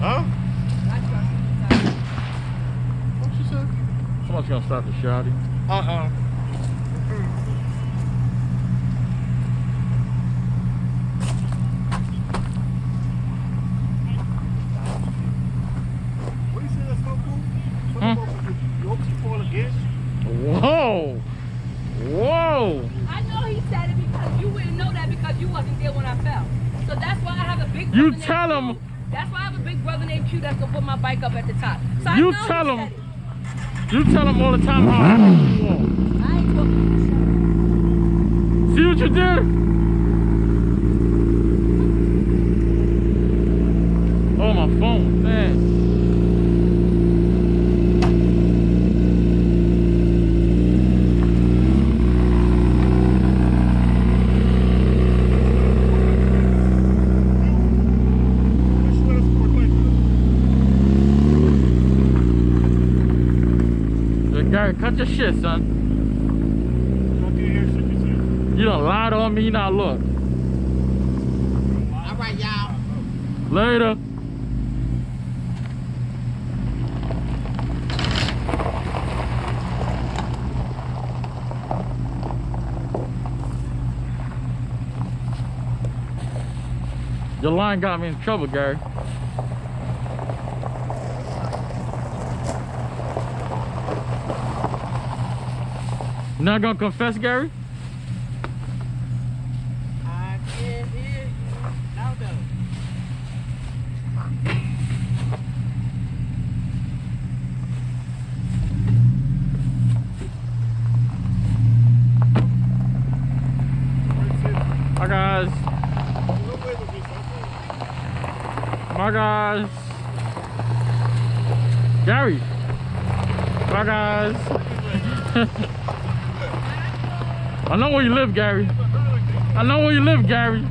Huh? What she said? Someone's gonna stop the shotty. What you say that's gonna do? You hope she fall again? Whoa! Whoa! I know he said it because you wouldn't know that because you wasn't there when I fell. So that's why I have a big brother You named tell Q. him. That's why I have a big brother named Q that's gonna put my bike up at the top. So You I know tell he him. said it. You tell him all the time how hard you walk. I ain't talking to See what you did? Oh, my phone. Man. Gary, cut your shit, son. You done lied on me, now look. All right, y'all. Later. Your line got me in trouble, Gary. You not gonna confess, Gary? I can't hear you. Now though. Hi guys. Bye guys. Gary. Bye guys. I know where you live, Gary. I know where you live, Gary.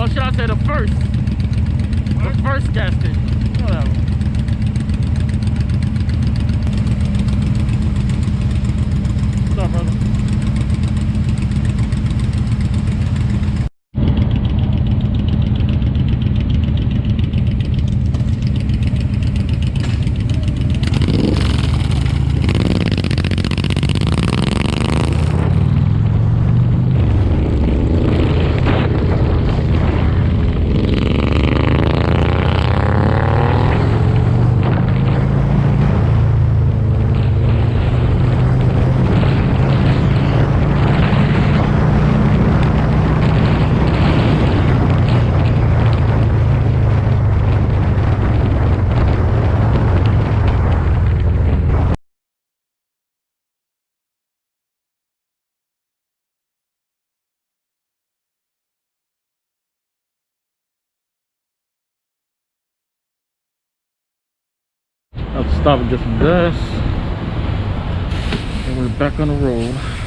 Or should I say the first? The first gas station. Whatever. What's up, brother? I'll stop and get some gas. And we're back on the road.